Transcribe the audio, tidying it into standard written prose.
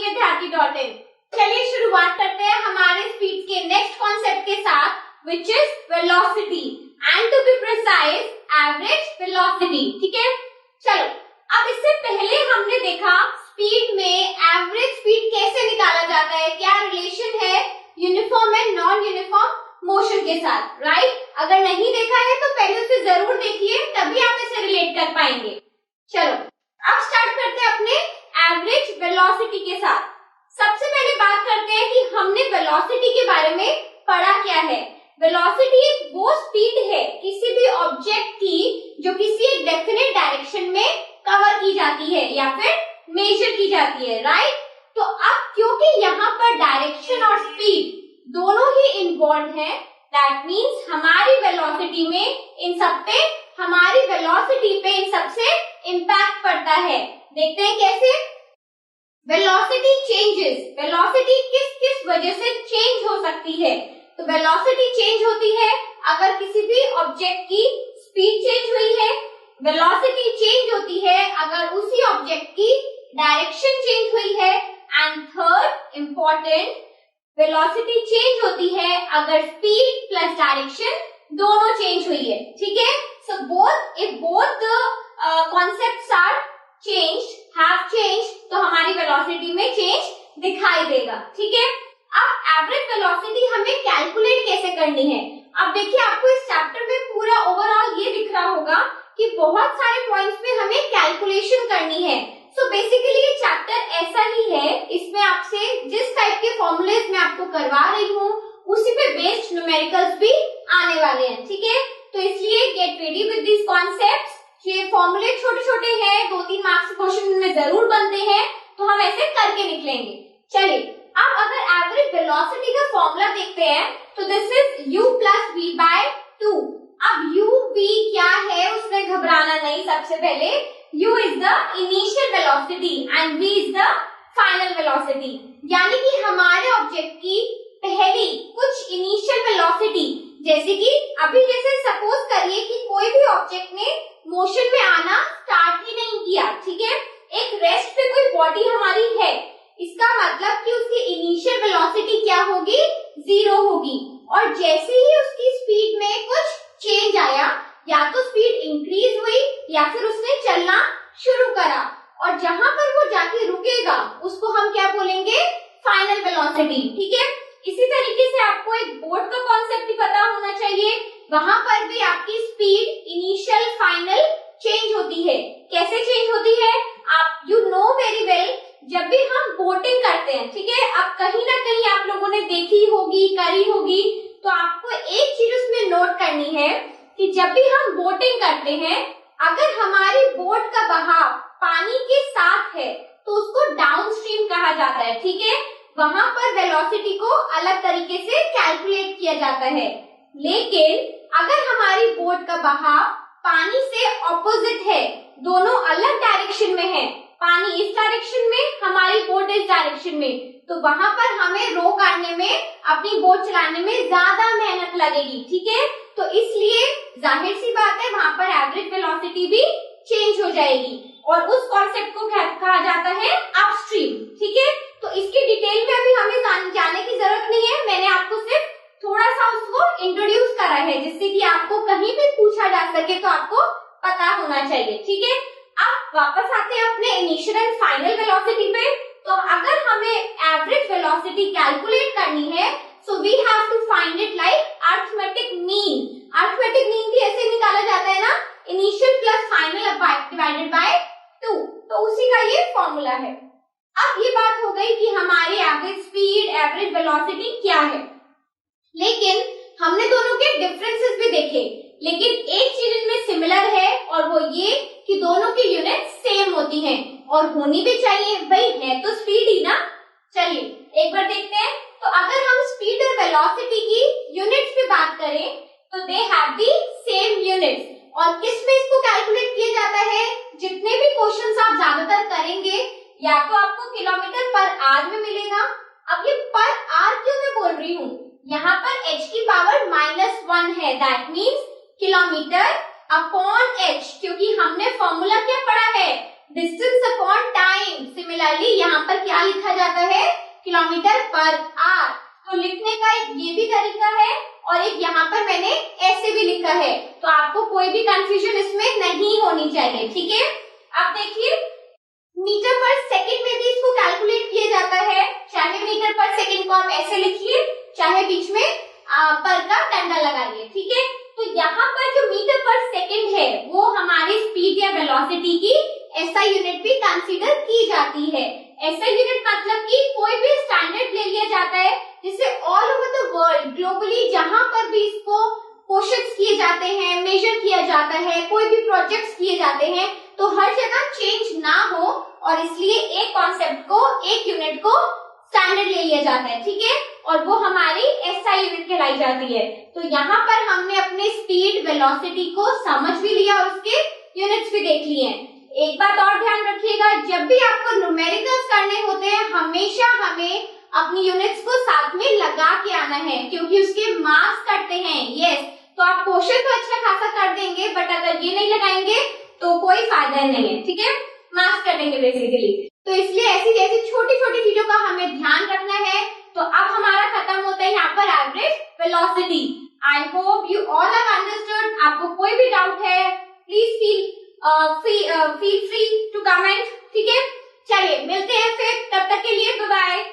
www.vidyarthi.in। चलिए शुरुआत करते हैं हमारे स्पीड के नेक्स्ट कॉन्सेप्ट के साथ, which is velocity and to be precise average velocity. ठीक है, चलो अब इससे पहले हमने देखा स्पीड में एवरेज स्पीड कैसे निकाला जाता है, क्या रिलेशन है uniform and non uniform motion के साथ, राइट? अगर नहीं देखा है तो पहले उसे जरूर देखिए, तभी आप इसे रिलेट कर पाएंगे। चलो अब स्टार्ट करते हैं अपने एवरेज वेलोसिटी के साथ। सबसे पहले बात करते हैं कि हमने वेलोसिटी के बारे में पढ़ा क्या है। वेलोसिटी एक वो स्पीड है किसी भी ऑब्जेक्ट की जो किसी एक डेफिनेट डायरेक्शन में कवर की जाती है या फिर मेजर की जाती है, राइट? तो अब क्योंकि यहाँ पर डायरेक्शन और स्पीड दोनों ही इन्वॉल्व है, दैट मीन्स हमारी वेलोसिटी में इन सब पे इन सबसे इम्पैक्ट पड़ता है। देखते हैं कैसे। वेलोसिटी चेंजेस, वेलोसिटी किस किस वजह से चेंज हो सकती है? तो वेलोसिटी चेंज होती है अगर किसी भी ऑब्जेक्ट की स्पीड चेंज हुई है, वेलोसिटी चेंज होती है अगर उसी ऑब्जेक्ट की डायरेक्शन चेंज हुई है, and third important, velocity change होती है अगर स्पीड प्लस डायरेक्शन दोनों चेंज हुई है। ठीक है, so both concepts are have changed, तो हमारी वेलोसिटी में चेंज दिखाई देगा। ठीक है, अब एवरेज वेलोसिटी हमें कैलकुलेट कैसे करनी है? अब देखिए आपको इस चैप्टर में पूरा ओवरऑल ये दिख रहा होगा कि बहुत सारे पॉइंट्स पे हमें कैलकुलेशन करनी है। सो बेसिकली ये चैप्टर ऐसा ही है, इसमें आपसे जिस टाइप के फॉर्मूलेज मैं आपको करवा रही हूँ उसी पे बेस्ड न्यूमेरिकल्स भी आने वाले हैं। ठीक है, तो इसलिए get ready with this concepts. ये फॉर्मूले छोटे छोटे हैं, 2-3 मार्क्स के क्वेश्चन में जरूर बनते हैं, तो हम ऐसे करके निकलेंगे। चलिए अब अगर एवरेज वेलोसिटी का फॉर्मूला देखते हैं तो this is u plus v by 2। अब u v क्या है उसमें घबराना नहीं। सबसे पहले u is the initial velocity and v is the final velocity, यानी कि हमारे ऑब्जेक्ट की पहली कुछ इनिशियल वेलोसिटी, जैसे कि अभी जैसे सपोज करिए कि कोई भी ऑब्जेक्ट ने मोशन में आना स्टार्ट ही नहीं किया। ठीक है, एक रेस्ट पे कोई बॉडी हमारी है, इसका मतलब कि उसकी इनिशियल वेलोसिटी क्या होगी? 0 होगी। और जैसे ही उसकी स्पीड में कुछ चेंज आया, या तो स्पीड इंक्रीज हुई या फिर उसने चलना शुरू करा, और जहां पर वो जाके रुकेगा उसको हम क्या बोलेंगे? Final velocity. ठीक है, इसी तरीके से आपको एक बोट का कॉन्सेप्ट भी पता होना चाहिए, वहां पर भी आपकी स्पीड इनिशियल फाइनल चेंज होती है। कैसे चेंज होती है? आप यू नो वेरी वेल, जब भी हम बोटिंग करते हैं, ठीक है, अब कहीं ना कहीं आप लोगों ने देखी होगी, करी होगी, तो आपको एक चीज उसमें नोट करनी है कि जब भी हम बोटिंग करते हैं, अगर हमारी बोट का बहाव पानी के साथ है तो उसको डाउनस्ट्रीम कहा जाता है। ठीक है, वहां पर वेलोसिटी को अलग तरीके से कैलकुलेट किया जाता है। लेकिन अगर हमारी बोट का बहाव पानी से ऑपोजिट है, दोनों अलग डायरेक्शन में है, पानी इस डायरेक्शन में, हमारी बोट इस डायरेक्शन में, तो वहां पर हमें रो करने में, अपनी बोट चलाने में ज्यादा मेहनत लगेगी। ठीक है, तो इसलिए जाहिर सी बात है वहां पर एवरेज वेलोसिटी भी चेंज हो जाएगी, और उस कॉन्सेप्ट को कहा जाता है अपस्ट्रीम। ठीक है, तो इसकी डिटेल में अभी हमें जाने की जरूरत नहीं है, मैंने आपको सिर्फ थोड़ा सा उसको इंट्रोड्यूस करा है, जिससे कि आपको कहीं भी पूछा जा सके तो आपको पता होना चाहिए। ठीक है, अब वापस आते हैं अपने इनिशियल एंड फाइनल वेलोसिटी पे। तो अगर हमें एवरेज वेलोसिटी कैलकुलेट करनी है, so we have to find it like arithmetic mean. Arithmetic mean भी ऐसे निकाला जाता है ना, initial plus final divided by 2, तो उसी का ये फॉर्मूला है। अब ये बात हो गई कि हमारी एवरेज स्पीड, एवरेज वेलोसिटी क्या है, लेकिन हमने दोनों के डिफरेंसेस भी देखे, लेकिन एक चीज इनमें सिमिलर है, और वो ये कि दोनों की यूनिट सेम होती हैं, और होनी भी चाहिए, भाई है तो स्पीड ही ना। चलिए एक बार देखते हैं। तो अगर हम स्पीड और वेलोसिटी की यूनिट्स पे बात करें तो they have the same units, और किस में इसको कैलकुलेट किया जाता है? जितने भी क्वेश्चंस आप ज्यादातर करेंगे, या तो आपको किलोमीटर पर आवर में मिलेगा। अब ये पर आवर क्यों मैं बोल रही हूँ? यहाँ पर h की पावर -1 है, that means kilometre upon h, क्योंकि हमने फॉर्मूला क्या पढ़ा है? Distance upon time. सिमिलरली यहाँ पर क्या लिखा जाता है, किलोमीटर पर आवर। तो लिखने का एक ये भी तरीका है और एक यहाँ पर मैंने ऐसे भी लिखा है, तो आपको कोई भी कंफ्यूजन इसमें नहीं होनी चाहिए, ठीक है। अब देखिए मीटर पर सेकंड में भी इसको कैलकुलेट किया जाता है, चाहे मीटर पर सेकंड को आप ऐसे लिखिए, चाहे बीच में पर का डंडा लगाइए, ठीक है। तो यहाँ पर जो मीटर पर सेकंड है वो हमारी स्पीड या वेलोसिटी की ऐसा यूनिट भी कंसीडर की जाती है। ऐसा यूनिट मतलब कि कोई भी स्टैंडर्ड ले लिया जाता है जिससे all over the world globally जहां पर भी इसको क्वेश्चंस किए जाते हैं, मेजर किया जाता है, कोई भी प्रोजेक्ट्स किए जाते हैं, तो हर जगह चेंज ना हो और इसलिए एक कॉन्सेप्ट को, एक यूनिट को स्टैंडर्ड ले लिया जाता है, ठीक है। और वो हमारी एसआई यूनिट कहलाई जाती है। तो यहाँ पर हमने अपने स्पीड वेलोसिटी को समझ भी लिया और उसके यूनिट्स भी देख लिए। एक बात और ध्यान रखिएगा, जब भी आपको न्यूमेरिकल्स करने होते हैं हमेशा हमें अपनी यूनिट्स को साथ में लगा के आना है, क्योंकि उसके मार्क्स कटते हैं। यस, तो आप क्वेश्चन तो अच्छा खासा कर देंगे, बट अगर ये नहीं लगाएंगे तो कोई फायदा नहीं है, ठीक है, मार्क्स कटेंगे बेसिकली। तो इसलिए ऐसी जैसी छोटी छोटी चीजों का हमें ध्यान रखना है। तो अब हमारा खत्म होता है यहाँ पर average velocity. I hope you all have understood. आपको कोई भी डाउट है please feel free to comment, ठीक है। चलिए मिलते हैं फिर, तब तक के लिए बाय बाय।